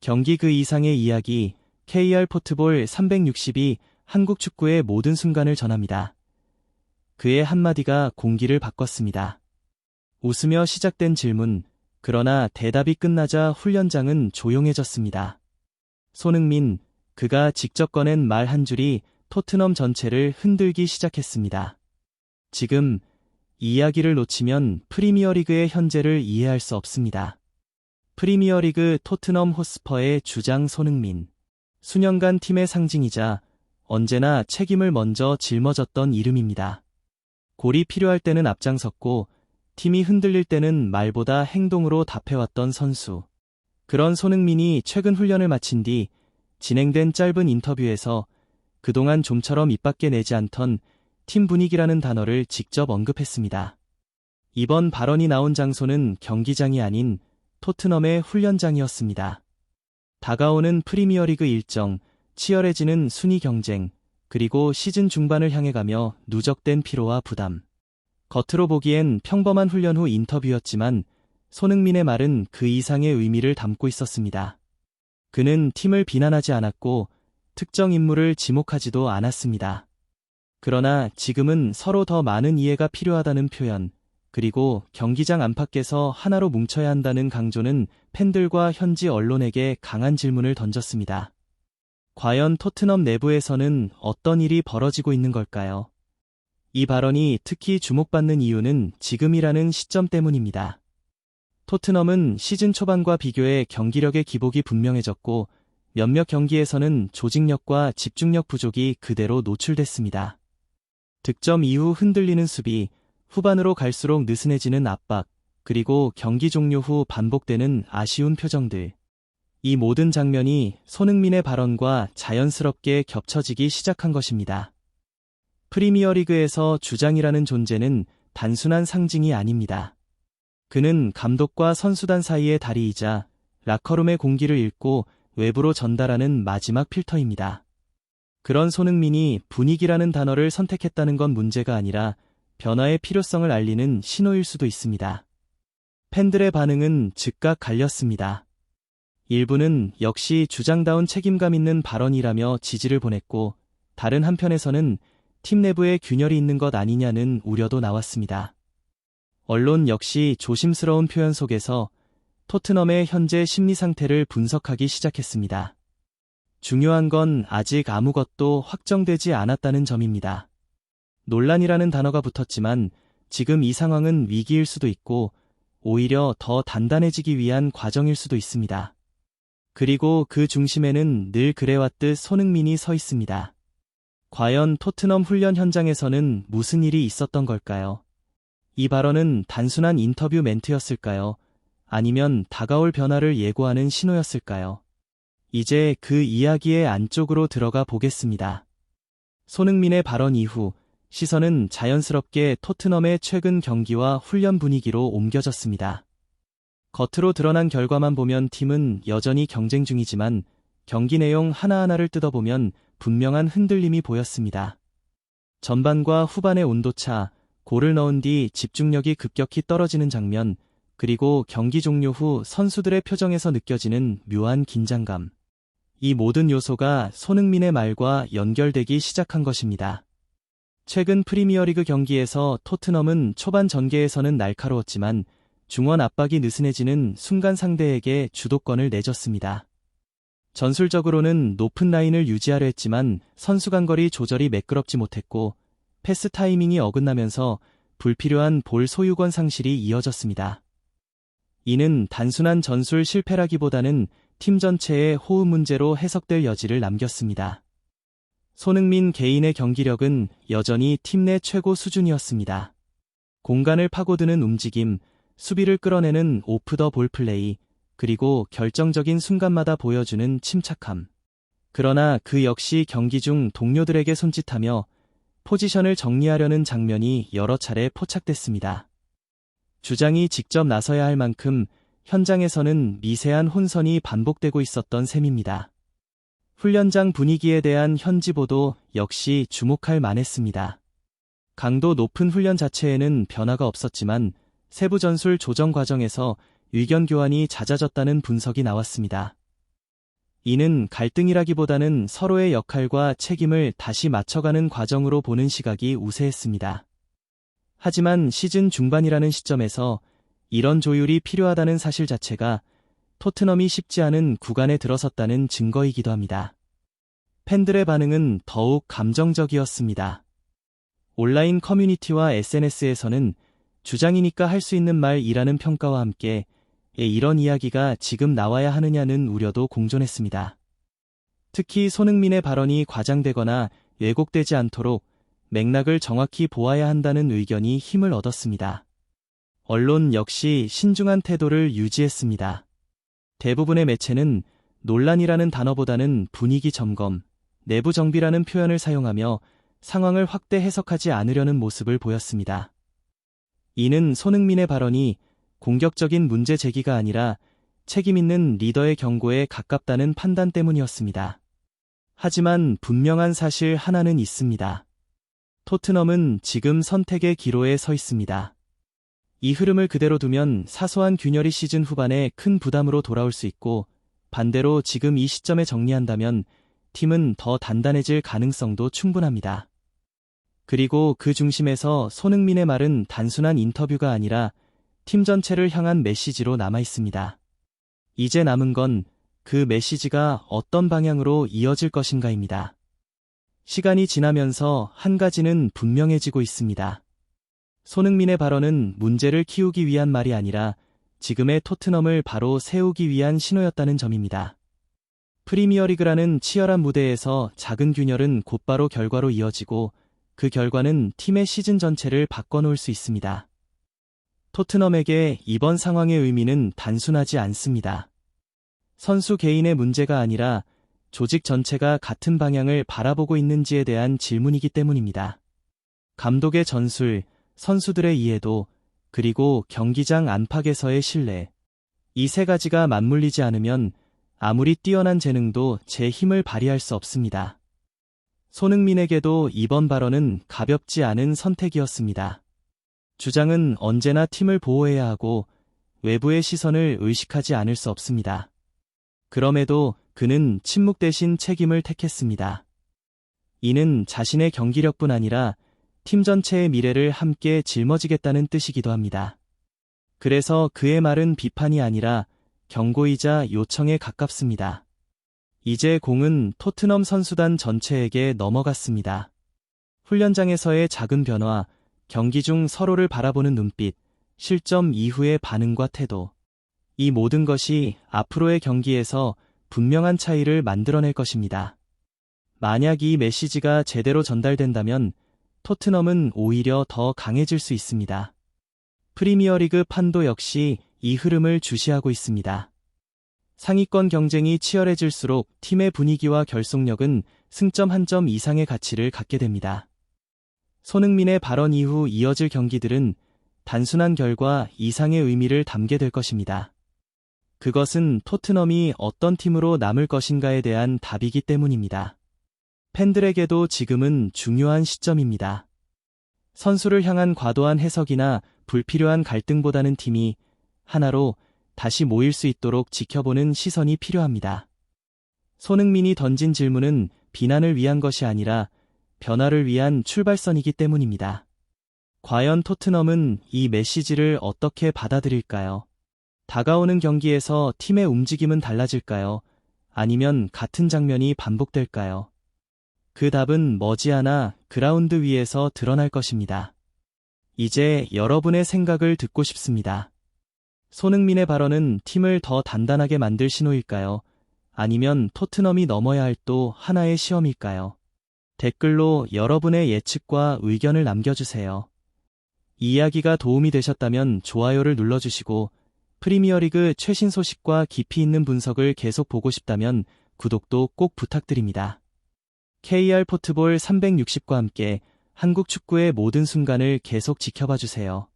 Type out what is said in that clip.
경기 그 이상의 이야기, KR 포트볼 360이 한국 축구의 모든 순간을 전합니다. 그의 한마디가 공기를 바꿨습니다. 웃으며 시작된 질문, 그러나 대답이 끝나자 훈련장은 조용해졌습니다. 손흥민, 그가 직접 꺼낸 말 한 줄이 토트넘 전체를 흔들기 시작했습니다. 지금 이 이야기를 놓치면 프리미어리그의 현재를 이해할 수 없습니다. 프리미어리그 토트넘 호스퍼의 주장 손흥민. 수년간 팀의 상징이자 언제나 책임을 먼저 짊어졌던 이름입니다. 골이 필요할 때는 앞장섰고 팀이 흔들릴 때는 말보다 행동으로 답해왔던 선수. 그런 손흥민이 최근 훈련을 마친 뒤 진행된 짧은 인터뷰에서 그동안 좀처럼 입 밖에 내지 않던 팀 분위기라는 단어를 직접 언급했습니다. 이번 발언이 나온 장소는 경기장이 아닌 토트넘의 훈련장이었습니다. 다가오는 프리미어리그 일정, 치열해지는 순위 경쟁, 그리고 시즌 중반을 향해 가며 누적된 피로와 부담. 겉으로 보기엔 평범한 훈련 후 인터뷰였지만 손흥민의 말은 그 이상의 의미를 담고 있었습니다. 그는 팀을 비난하지 않았고 특정 인물을 지목하지도 않았습니다. 그러나 지금은 서로 더 많은 이해가 필요하다는 표현, 그리고 경기장 안팎에서 하나로 뭉쳐야 한다는 강조는 팬들과 현지 언론에게 강한 질문을 던졌습니다. 과연 토트넘 내부에서는 어떤 일이 벌어지고 있는 걸까요? 이 발언이 특히 주목받는 이유는 지금이라는 시점 때문입니다. 토트넘은 시즌 초반과 비교해 경기력의 기복이 분명해졌고 몇몇 경기에서는 조직력과 집중력 부족이 그대로 노출됐습니다. 득점 이후 흔들리는 수비, 후반으로 갈수록 느슨해지는 압박, 그리고 경기 종료 후 반복되는 아쉬운 표정들. 이 모든 장면이 손흥민의 발언과 자연스럽게 겹쳐지기 시작한 것입니다. 프리미어리그에서 주장이라는 존재는 단순한 상징이 아닙니다. 그는 감독과 선수단 사이의 다리이자 라커룸의 공기를 읽고 외부로 전달하는 마지막 필터입니다. 그런 손흥민이 분위기라는 단어를 선택했다는 건 문제가 아니라 변화의 필요성을 알리는 신호일 수도 있습니다. 팬들의 반응은 즉각 갈렸습니다. 일부는 역시 주장다운 책임감 있는 발언이라며 지지를 보냈고 다른 한편에서는 팀 내부에 균열이 있는 것 아니냐는 우려도 나왔습니다. 언론 역시 조심스러운 표현 속에서 토트넘의 현재 심리 상태를 분석하기 시작했습니다. 중요한 건 아직 아무것도 확정되지 않았다는 점입니다. 논란이라는 단어가 붙었지만 지금 이 상황은 위기일 수도 있고 오히려 더 단단해지기 위한 과정일 수도 있습니다. 그리고 그 중심에는 늘 그래왔듯 손흥민이 서 있습니다. 과연 토트넘 훈련 현장에서는 무슨 일이 있었던 걸까요? 이 발언은 단순한 인터뷰 멘트였을까요? 아니면 다가올 변화를 예고하는 신호였을까요? 이제 그 이야기의 안쪽으로 들어가 보겠습니다. 손흥민의 발언 이후 시선은 자연스럽게 토트넘의 최근 경기와 훈련 분위기로 옮겨졌습니다. 겉으로 드러난 결과만 보면 팀은 여전히 경쟁 중이지만 경기 내용 하나하나를 뜯어보면 분명한 흔들림이 보였습니다. 전반과 후반의 온도차, 골을 넣은 뒤 집중력이 급격히 떨어지는 장면, 그리고 경기 종료 후 선수들의 표정에서 느껴지는 묘한 긴장감. 이 모든 요소가 손흥민의 말과 연결되기 시작한 것입니다. 최근 프리미어리그 경기에서 토트넘은 초반 전개에서는 날카로웠지만 중원 압박이 느슨해지는 순간 상대에게 주도권을 내줬습니다. 전술적으로는 높은 라인을 유지하려 했지만 선수 간거리 조절이 매끄럽지 못했고 패스 타이밍이 어긋나면서 불필요한 볼 소유권 상실이 이어졌습니다. 이는 단순한 전술 실패라기보다는 팀 전체의 호흡 문제로 해석될 여지를 남겼습니다. 손흥민 개인의 경기력은 여전히 팀 내 최고 수준이었습니다. 공간을 파고드는 움직임, 수비를 끌어내는 오프 더 볼 플레이, 그리고 결정적인 순간마다 보여주는 침착함. 그러나 그 역시 경기 중 동료들에게 손짓하며 포지션을 정리하려는 장면이 여러 차례 포착됐습니다. 주장이 직접 나서야 할 만큼 현장에서는 미세한 혼선이 반복되고 있었던 셈입니다. 훈련장 분위기에 대한 현지 보도 역시 주목할 만했습니다. 강도 높은 훈련 자체에는 변화가 없었지만 세부 전술 조정 과정에서 의견 교환이 잦아졌다는 분석이 나왔습니다. 이는 갈등이라기보다는 서로의 역할과 책임을 다시 맞춰가는 과정으로 보는 시각이 우세했습니다. 하지만 시즌 중반이라는 시점에서 이런 조율이 필요하다는 사실 자체가 토트넘이 쉽지 않은 구간에 들어섰다는 증거이기도 합니다. 팬들의 반응은 더욱 감정적이었습니다. 온라인 커뮤니티와 SNS에서는 주장이니까 할 수 있는 말이라는 평가와 함께 이런 이야기가 지금 나와야 하느냐는 우려도 공존했습니다. 특히 손흥민의 발언이 과장되거나 왜곡되지 않도록 맥락을 정확히 보아야 한다는 의견이 힘을 얻었습니다. 언론 역시 신중한 태도를 유지했습니다. 대부분의 매체는 논란이라는 단어보다는 분위기 점검, 내부 정비라는 표현을 사용하며 상황을 확대 해석하지 않으려는 모습을 보였습니다. 이는 손흥민의 발언이 공격적인 문제 제기가 아니라 책임있는 리더의 경고에 가깝다는 판단 때문이었습니다. 하지만 분명한 사실 하나는 있습니다. 토트넘은 지금 선택의 기로에 서 있습니다. 이 흐름을 그대로 두면 사소한 균열이 시즌 후반에 큰 부담으로 돌아올 수 있고, 반대로 지금 이 시점에 정리한다면 팀은 더 단단해질 가능성도 충분합니다. 그리고 그 중심에서 손흥민의 말은 단순한 인터뷰가 아니라 팀 전체를 향한 메시지로 남아 있습니다. 이제 남은 건 그 메시지가 어떤 방향으로 이어질 것인가입니다. 시간이 지나면서 한 가지는 분명해지고 있습니다. 손흥민의 발언은 문제를 키우기 위한 말이 아니라 지금의 토트넘을 바로 세우기 위한 신호였다는 점입니다. 프리미어리그라는 치열한 무대에서 작은 균열은 곧바로 결과로 이어지고 그 결과는 팀의 시즌 전체를 바꿔놓을 수 있습니다. 토트넘에게 이번 상황의 의미는 단순하지 않습니다. 선수 개인의 문제가 아니라 조직 전체가 같은 방향을 바라보고 있는지에 대한 질문이기 때문입니다. 감독의 전술, 선수들의 이해도, 그리고 경기장 안팎에서의 신뢰. 이 세 가지가 맞물리지 않으면 아무리 뛰어난 재능도 제 힘을 발휘할 수 없습니다. 손흥민에게도 이번 발언은 가볍지 않은 선택이었습니다. 주장은 언제나 팀을 보호해야 하고 외부의 시선을 의식하지 않을 수 없습니다. 그럼에도 그는 침묵 대신 책임을 택했습니다. 이는 자신의 경기력뿐 아니라 팀 전체의 미래를 함께 짊어지겠다는 뜻이기도 합니다. 그래서 그의 말은 비판이 아니라 경고이자 요청에 가깝습니다. 이제 공은 토트넘 선수단 전체에게 넘어갔습니다. 훈련장에서의 작은 변화, 경기 중 서로를 바라보는 눈빛, 실점 이후의 반응과 태도. 이 모든 것이 앞으로의 경기에서 분명한 차이를 만들어낼 것입니다. 만약 이 메시지가 제대로 전달된다면 토트넘은 오히려 더 강해질 수 있습니다. 프리미어리그 판도 역시 이 흐름을 주시하고 있습니다. 상위권 경쟁이 치열해질수록 팀의 분위기와 결속력은 승점 한 점 이상의 가치를 갖게 됩니다. 손흥민의 발언 이후 이어질 경기들은 단순한 결과 이상의 의미를 담게 될 것입니다. 그것은 토트넘이 어떤 팀으로 남을 것인가에 대한 답이기 때문입니다. 팬들에게도 지금은 중요한 시점입니다. 선수를 향한 과도한 해석이나 불필요한 갈등보다는 팀이 하나로 다시 모일 수 있도록 지켜보는 시선이 필요합니다. 손흥민이 던진 질문은 비난을 위한 것이 아니라 변화를 위한 출발선이기 때문입니다. 과연 토트넘은 이 메시지를 어떻게 받아들일까요? 다가오는 경기에서 팀의 움직임은 달라질까요? 아니면 같은 장면이 반복될까요? 그 답은 머지않아 그라운드 위에서 드러날 것입니다. 이제 여러분의 생각을 듣고 싶습니다. 손흥민의 발언은 팀을 더 단단하게 만들 신호일까요? 아니면 토트넘이 넘어야 할 또 하나의 시험일까요? 댓글로 여러분의 예측과 의견을 남겨주세요. 이 이야기가 도움이 되셨다면 좋아요를 눌러주시고 프리미어리그 최신 소식과 깊이 있는 분석을 계속 보고 싶다면 구독도 꼭 부탁드립니다. KR 포트볼 360과 함께 한국 축구의 모든 순간을 계속 지켜봐 주세요.